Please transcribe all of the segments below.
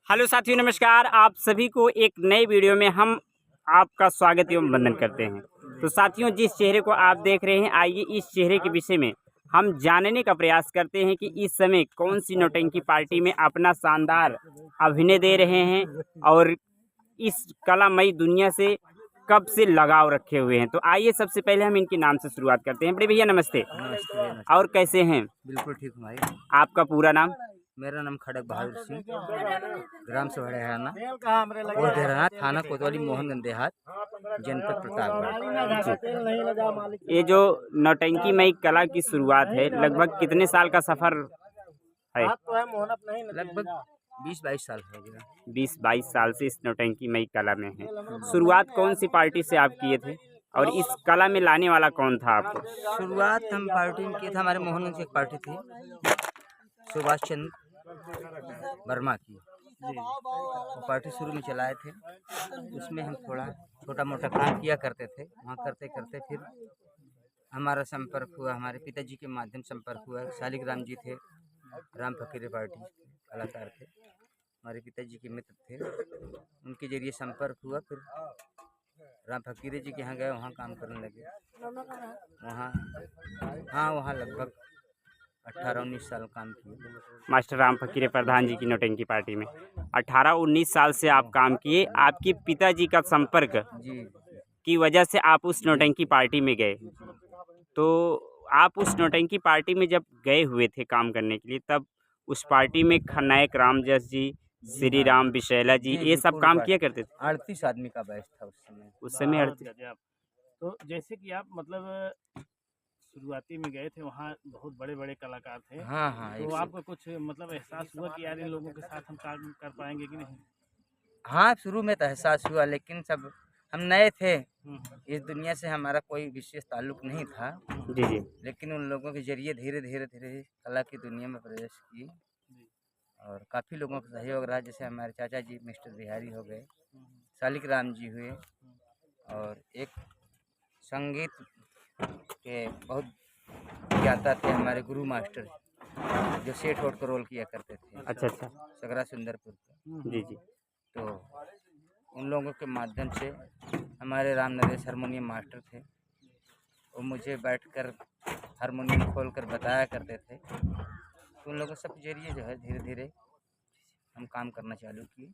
Hello साथियों, नमस्कार। आप सभी को एक नए वीडियो में हम आपका स्वागत एवं वंदन करते हैं। तो साथियों, जिस चेहरे को आप देख रहे हैं, आइए इस चेहरे के विषय में हम जानने का प्रयास करते हैं कि इस समय कौन सी नौटंकी पार्टी में अपना शानदार अभिनय दे रहे हैं और इस कलामयी दुनिया से कब से लगाव रखे हुए हैं। तो आइए सबसे पहले हम इनके नाम से शुरुआत करते हैं। बड़े भैया नमस्ते। नमस्ते भैया, नमस्ते। और कैसे हैं? बिल्कुल ठीक हूँ भाई। आपका पूरा नाम? मेरा नाम खड़क बहादुर सिंह, ग्राम सभा हराना, पोस्ट देहराना, थाना कोतवाली, मोहनगंज देहात, जनपद प्रतापगढ़। ये जो नौटंकीमयी कला की शुरुआत है, लगभग कितने साल का सफर है? लगभग 20-22 साल हो गया। 20-22 साल से इस नौटंकीमयी कला में है। शुरुआत कौन सी पार्टी से आप किए थे और इस कला में लाने वाला कौन था आपको? शुरुआत हम पार्टी में किए थे, हमारे मोहनगंज की एक पार्टी थी, सुभाष चंद्र वर्मा की। वो पार्टी शुरू में चलाए थे, उसमें हम थोड़ा छोटा मोटा काम किया करते थे। वहाँ करते करते फिर हमारा संपर्क हुआ, हमारे पिताजी के माध्यम संपर्क हुआ। शालिग्राम जी थे, राम फकीरे पार्टी कलाकार थे, हमारे पिताजी के मित्र थे, उनके जरिए संपर्क हुआ। फिर राम फकीरे जी के यहाँ गए, वहाँ काम करने लगे। वहाँ लगभग 18-19 साल काम किए। मास्टर राम फकीरे प्रधान जी की नौटंकी पार्टी में 18-19 साल से आप काम किए। आपके पिताजी का संपर्क जी की वजह से आप उस नौटंकी पार्टी में गए। तो आप उस नौटंकी पार्टी में जब गए हुए थे काम करने के लिए, तब उस पार्टी में खलनायक रामजस जी, श्री राम विशैला जी, ये सब काम किया करते थे। 38 आदमी का बैच था उस समय बहुत गजब। तो जैसे कि आप मतलब शुरुआती में गए थे, वहाँ बहुत बड़े बड़े कलाकार थे। हाँ, तो आपको कुछ मतलब एहसास हुआ कि यार इन लोगों के साथ हम काम कर पाएंगे कि नहीं? हाँ, शुरू में तो एहसास हुआ, लेकिन सब हम नए थे, हम्म, इस दुनिया से हमारा कोई विशेष ताल्लुक नहीं था। जी जी। लेकिन उन लोगों के जरिए धीरे धीरे कला की दुनिया में प्रवेश की और काफ़ी लोगों का सहयोग रहा। जैसे हमारे चाचा जी मिस्टर बिहारी हो गए, शालिग्राम जी हुए, और एक संगीत के बहुत ज्ञाता थे हमारे गुरु मास्टर, जो सेठ होट का रोल किया करते थे। अच्छा अच्छा। सगरा सुंदरपुर का। जी जी। तो उन लोगों के माध्यम से हमारे राम नरेश हारमोनियम मास्टर थे, वो मुझे बैठकर हारमोनियम खोलकर बताया करते थे। तो उन लोगों सब के जरिए जो है धीरे धीरे हम काम करना चालू किए।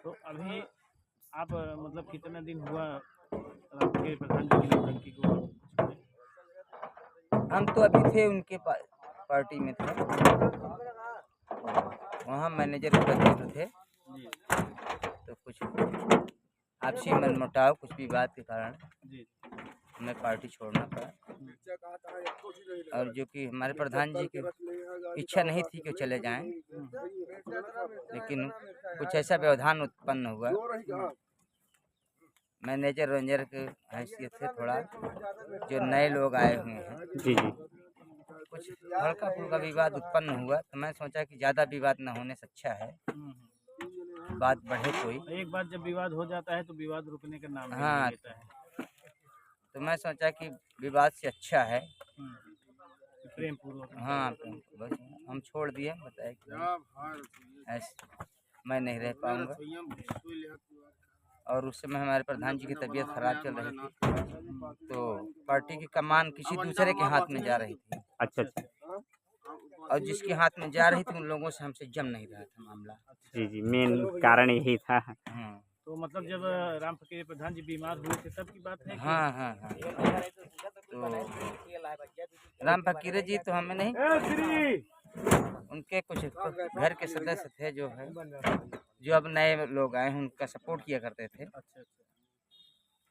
तो अभी आप मतलब कितना दिन हुआ आपके प्रधान जी की नौटंकी को? हम तो अभी थे उनके पार्टी में थे, वहाँ मैनेजर के पद पर थे। जी तो कुछ आपसी मनमुटाव, कुछ विवाद के कारण जी। हमें पार्टी छोड़ना पड़ा। और जो कि हमारे प्रधान जी की इच्छा नहीं थी कि चले जाएं, लेकिन कुछ ऐसा व्यवधान उत्पन्न हुआ। मैनेजर वेंजर के हैसियत से थोड़ा जो नए लोग आए हुए हैं, जी जी। कुछ हल्का फुल्का विवाद उत्पन्न हुआ। तो मैं सोचा कि ज़्यादा विवाद न होने से अच्छा है बात बढ़े कोई। एक बार जब विवाद हो जाता है तो विवाद रुकने का नाम नहीं हाँ, लेता है। तो मैं सोचा कि विवाद से अच्छा है प्रेम पूर्वक। हाँ, तो बस हम छोड़ दिए, बताए कि ऐसे मैं नहीं रह पाऊँगा। और उस समय हमारे प्रधान जी की तबीयत खराब चल रही थी, तो पार्टी की कमान किसी दूसरे के हाथ में जा रही थी। अच्छा अच्छा। और जिसके हाथ में जा रही थी उन लोगों से हमसे जम नहीं रहा था मामला। जी जी, मेन कारण यही था। तो मतलब जब राम फकीर प्रधान जी बीमार हुए थे तब की बात है कि? हाँ। तो राम फकीरे जी तो हमें नहीं, उनके कुछ घर के सदस्य थे जो है, जो अब नए लोग आए हैं, उनका सपोर्ट किया करते थे। अच्छा।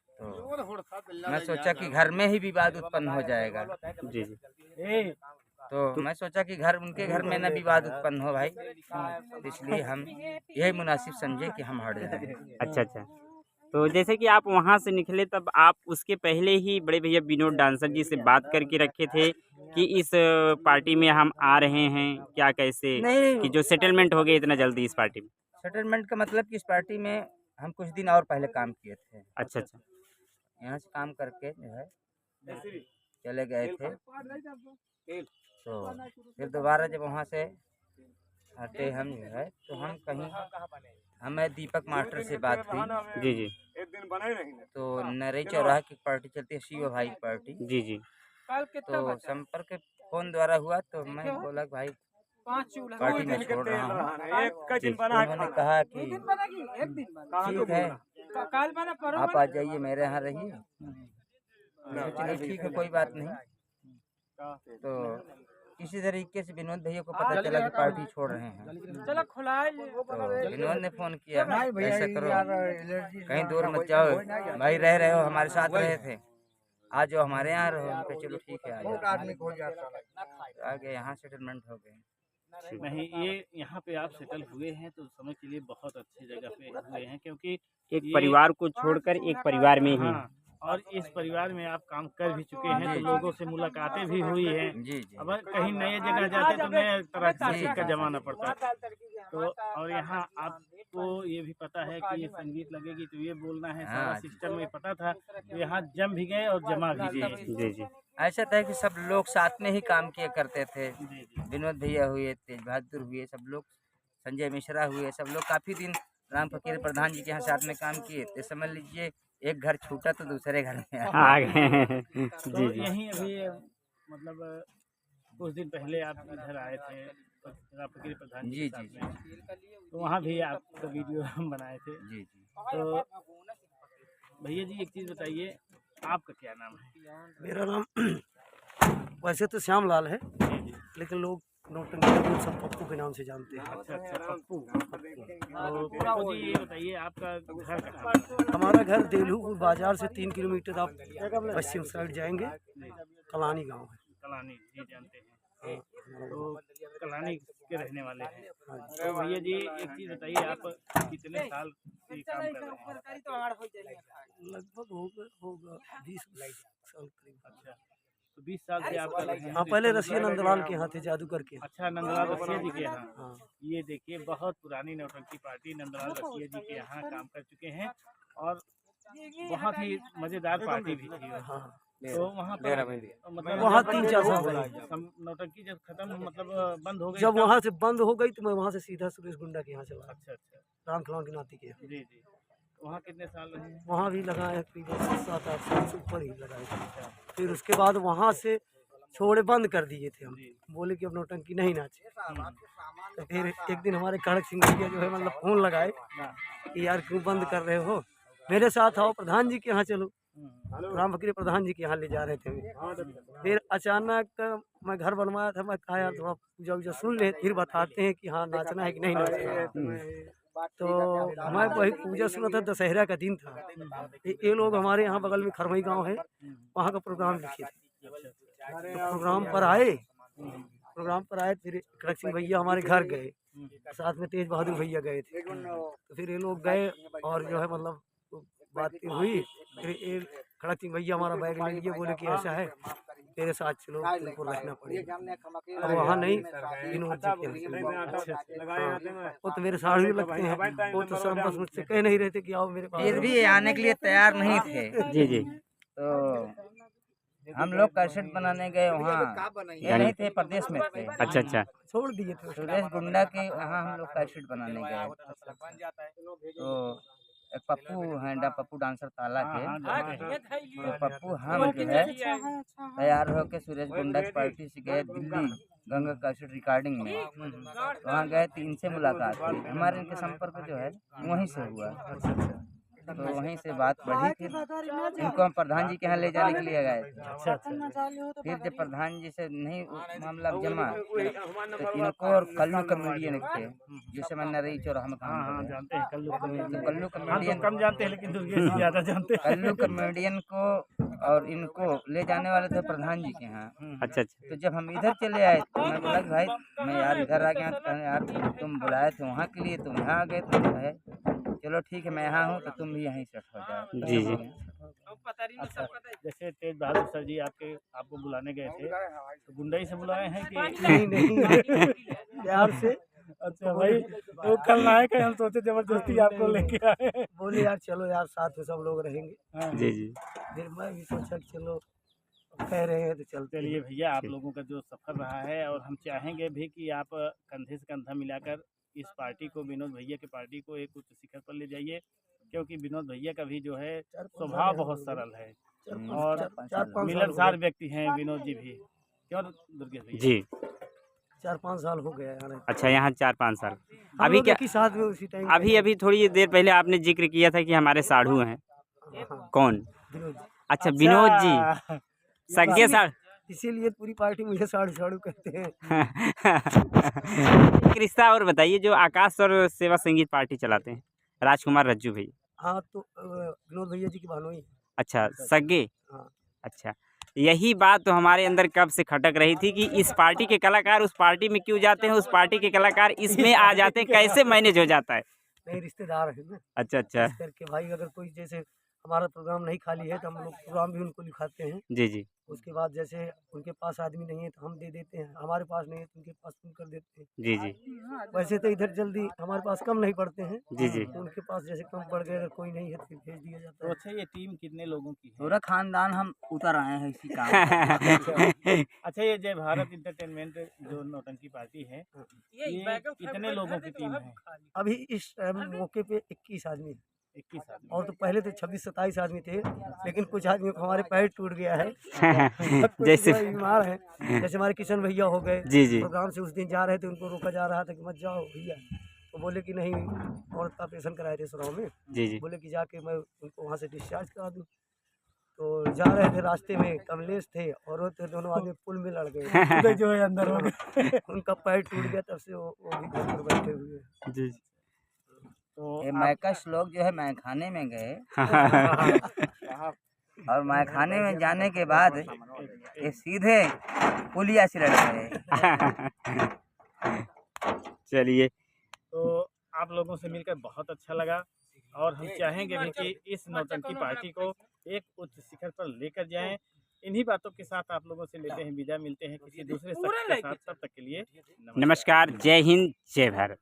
तो मैं सोचा कि घर में ही विवाद उत्पन्न हो जाएगा। जी जी। तो मैं सोचा कि उनके घर में न विवाद उत्पन्न हो भाई, तो इसलिए हम यही मुनासिब समझे कि हम हट जाएं। अच्छा अच्छा। तो जैसे कि आप वहाँ से निकले, तब आप उसके पहले ही बड़े भैया विनोद डांसर जी से बात करके रखे थे कि इस पार्टी में हम आ रहे हैं, क्या कैसे नहीं, कि जो सेटलमेंट हो गया इतना जल्दी इस पार्टी में? सेटलमेंट का मतलब कि इस पार्टी में हम कुछ दिन और पहले काम किए थे। अच्छा अच्छा। यहाँ से काम करके जो है चले गए थे। तो फिर दोबारा जब वहाँ से हटे हम जो है तो हम कहीं हमें दीपक मास्टर से बात हुई जी जी तो नरे चौराहा की पार्टी चलती है शिव भाई की पार्टी। जी जी तो संपर्क फोन द्वारा हुआ तो मैं बोला कि भाई पार्टी में छोड़ रहा हूँ। जी उन्होंने कहा कि ठीक है आप आ जाइए मेरे यहाँ रहिए। तो चलिए ठीक है कोई बात नहीं। तो किसी तरीके से विनोद भैया को पता चला कि पार्टी छोड़ रहे हैं। तो विनोद ने फोन किया ऐसा करो कहीं दूर मत जाओ भाई, रह रहे हो हमारे साथ रहे थे, आज जो हमारे यहाँ रहो। हम कहे चलो ठीक है आ जाओ। आगे यहाँ सेटलमेंट हो गए। नहीं, ये यहाँ पे आप सेटल हुए हैं तो समझ के लिए बहुत अच्छी जगह पे हुए हैं, क्योंकि एक ये परिवार को छोड़कर एक परिवार में ही हाँ, और इस परिवार में आप काम कर भी चुके हैं, तो लोगों से मुलाकातें भी हुई हैं। जी जी अब कहीं नए जगह जाते तो नए तरह से सीखकर जमाना पड़ता है। तो और यहाँ आपको ये भी पता है कि ये संगीत लगेगी तो ये बोलना है, सारा हाँ। सिस्टम में पता था। तो यहाँ जम भी गए और जमा भी गए। जी जी ऐसा था कि सब लोग साथ में ही काम किया करते थे। जी जी विनोद भैया हुए, तेज बहादुर हुए, सब लोग, संजय मिश्रा हुए, सब लोग काफी दिन राम फकीर प्रधान जी के यहाँ साथ में काम किए। तो समझ लीजिए एक घर छूटा तो दूसरे घर में आ गए तो जी जी यहीं अभी मतलब कुछ दिन पहले आप इधर आए थे राम फकीर प्रधान जी जी के जी साथ में, तो वहाँ भी आपका वीडियो हम बनाए थे। जी जी। तो भैया जी एक चीज़ बताइए, आपका क्या नाम है? मेरा नाम वैसे तो श्याम लाल है, जी जी। लेकिन लोग नौटंकी सब पप्पू के नाम से जानते हैं। अच्छा अच्छा, पप्पू। तो पप्पू जी ये बताइए आपका घर कहाँ है? हमारा घर देलूपुर बाजार से 3 किलोमीटर आप पश्चिम साइड जाएंगे, कलानी गांव है। कलानी जी जानते हैं। तो कलानी के रहने वाले हैं। तो भैया जी एक चीज़ बताइए, आप कितने साल से काम कर रहे हैं? लगभग होगा 20 साल करीब। अच्छा, तो 20 साल से आप कर रहे हैं। हाँ, पहले रसिया नंदलाल के यहाँ थे, जादूगर के। अच्छा, नंदलाल रसिया जी के यहाँ। हाँ, ये देखिए बहुत पुरानी नौटंकी पार्टी नंदलाल रसिया जी के यहाँ काम कर चुके हैं, और बहुत ही मज़ेदार पार्टी भी थी। हाँ, तो वहाँ पर मतलब वहाँ जब 3-4 साल रहे। नौटंकी जब खत्म मतलब बंद हो गई जब तब- वहाँ से बंद हो गई तो मैं वहाँ से सीधा सुरेश गुंडा के यहाँ चला, अच्छा अच्छा, राम खिलौन के नाती के यहाँ। जी जी। वहाँ कितने साल रहे हैं? वहाँ भी लगाए करीबन 7-8 साल से ऊपर ही लगाए थे। फिर उसके बाद वहाँ से छोड़े बंद कर दिए थे हम, जी। बोले कि अब नौटंकी नहीं नाचे। तो फिर एक दिन हमारे खड़क सिंह भैया जो है मतलब फोन लगाए कि यार क्यों बंद कर रहे हो, मेरे साथ आओ प्रधान जी के यहाँ चलो। राम फकीर प्रधान जी के यहाँ ले जा रहे थे हमें। फिर अचानक मैं घर बनवाया था, मैं कहा यार थोड़ा पूजा वूजा सुन ले फिर बताते हैं कि हाँ नाचना है कि नहीं नाचना है। तो मैं वही पूजा सुना था, दशहरा का दिन था। ये लोग हमारे यहाँ बगल में खरमई गांव है, वहाँ का प्रोग्राम लिखे थे। तो प्रोग्राम पर आए फिर खड़क सिंह भैया हमारे घर गए, साथ में तेज बहादुर भैया गए थे। तो फिर ये लोग गए और जो है मतलब बातें हुई। फिर ये खड़क सिंह भैया हमारा बैग ले लिए, बोले कि ऐसा है तेरे साथ चलो, तुमको रखना पड़ेगा। अब वहाँ नहीं, विनोद जी के हाँ, वो तो मेरे साथ भी लगते हैं, वो तो सब बस मुझसे कह नहीं रहे थे कि आओ मेरे पास। फिर भी आने के लिए तैयार नहीं थे। जी जी तो हम लोग कैसेट बनाने गए वहाँ, ये नहीं थे प्रदेश में थे। अच्छा अच्छा छोड़ दिए थे। सुरेश गुंडा के वहाँ हम लोग कैसेट बनाने गए। तो एक पप्पू हैंडा, पप्पू डांसर ताला के, हाँ, जानते हैं। तो पप्पू हम जो है तैयार होके सुरेश गुंडा की पार्टी से गए दिल्ली गंगा कैसेट रिकॉर्डिंग में। वहाँ गए तो इनसे मुलाकात हुई, हमारे इनके संपर्क जो है वहीं से हुआ। तो वहीं से बात बढ़ी, फिर इनको हम प्रधान जी के यहाँ ले जाने के लिए गए थे। अच्छा अच्छा, फिर जब प्रधान जी से नहीं मामला जमा तो इनको और कल्लू कमेडियन थे, जिसे मैं नरई चौराहा में हाँ काम हाँ कर जानते हैं कल्लू कमेडियन। तो कल्लू हम तो कमेडियन कम जानते हैं लेकिन दुर्गेश जी ज़्यादा जानते हैं। कल्लू कमेडियन को और इनको ले जाने वाले थे प्रधान जी के यहाँ। अच्छा अच्छा तो जब हम इधर चले आए तो मैं बोला कि भाई मैं यार इधर आ गया, तो कहने यार तुम बुलाए थे वहाँ के लिए, तुम यहाँ आ गए। तो है चलो ठीक है मैं यहाँ हूँ तो तुम भी यहीं सेट हो जाओ। जी जी अच्छा, जैसे तेज बहादुर सर जी आपको बुलाने गए थे, तो गुंडई से बुलाए हैं कि नहीं नहीं प्यार से। अच्छा भाई, तो कल नायक है, हम सोचे जबरदस्ती आपको लेके आए। बोले यार चलो यार साथ में सब लोग रहेंगे। हाँ, जी जी फिर मैं भी सोचा कि चलो कह रहे हैं तो चलते चलिए हैं। भैया, आप लोगों का जो सफ़र रहा है, और हम चाहेंगे भी कि आप कंधे से कंधा मिलाकर इस पार्टी को, विनोद भैया की पार्टी को एक उच्च शिखर पर ले जाइए, क्योंकि विनोद भैया का भी जो है स्वभाव बहुत सरल है और चार- 5 साल मिलनसार व्यक्ति हैं विनोद जी भी। क्यों दुर्गेश भैया? जी। 4-5 साल हो गया यार। अच्छा, यहाँ 4-5 साल। हम अभी लोग क्या, एक ही साथ में उसी टाइम अभी थोड़ी देर पहले आपने जिक्र किया था कि हमारे साढ़ू हैं। कौन? विनोद जी। अच्छा, विनोद जी अच्छा, सगे साढ़ इसीलिए पूरी पार्टी मुझे साड़ू साड़ू कहते हैं। एक रिश्ता और बताइए, जो आकाश और सेवा संगीत पार्टी चलाते हैं, राजकुमार रज्जू भाई। हाँ तो विनोद भैया जी की भानोई। अच्छा, सगे। हाँ। अच्छा, यही बात तो हमारे अंदर कब से खटक रही थी कि इस पार्टी के कलाकार उस पार्टी में क्यों जाते हैं, उस पार्टी के कलाकार इसमें आ जाते हैं, कैसे मैनेज हो जाता है? नहीं, रिश्तेदार है ना। अच्छा अच्छा, इस करके भाई अगर कोई जैसे हमारा प्रोग्राम नहीं खाली है तो हम लोग प्रोग्राम भी उनको लिखाते हैं। जी जी उसके बाद जैसे उनके पास आदमी नहीं है तो हम दे देते हैं, हमारे पास नहीं है तो उनके पास फोन कर देते हैं। जी जी वैसे तो इधर जल्दी हमारे पास कम नहीं पड़ते हैं। जी जी। तो उनके पास जैसे कम पड़ गए, अगर कोई नहीं है तो फिर भेज दिया जाता तो है। अच्छा, ये टीम कितने लोगों की है? पूरा खानदान हम उतर आए हैं इसी काम में। अच्छा, ये जय भारत इंटरटेनमेंट जो नौटंकी पार्टी है, ये कितने लोगों की टीम है? अभी इस मौके पे 21 आदमी हैं। 21 आदमी। और तो पहले तो 26-27 आदमी थे, लेकिन कुछ आदमियों को हमारे पैर टूट गया है। कुछ जैसे जो है बीमार हैं, जैसे हमारे किशन भैया हो गए। जी जी प्रोग्राम से उस दिन जा रहे थे, उनको रोका जा रहा था कि मत जाओ भैया, तो बोले कि नहीं, औरत का ऑपरेशन कराए थे सुराव में, जी जी बोले कि जाके मैं उनको वहाँ से डिस्चार्ज करा दूँ। तो जा रहे थे, रास्ते में कमलेश थे और वो थे, दोनों आदमी पुल में लड़ गए। खुद जो है अंदर हो गए। उनका पैर टूट गया, तब से वो भी घर पर बैठे हुए हैं। जी तो ये मैकस लोग जो है मैखाने में गए और मैखाने में जाने के बाद ये सीधे पुलिया से लड़ गए। चलिए, तो आप लोगों से मिलकर बहुत अच्छा लगा, और हम चाहेंगे भी कि इस नौटंकी पार्टी को एक उच्च शिखर पर लेकर जाएं। इन्हीं बातों के साथ आप लोगों से लेते हैं विदा, मिलते हैं किसी दूसरे शख्स के साथ। तब तक के लिए नमस्कार, जय हिंद, जय भारत।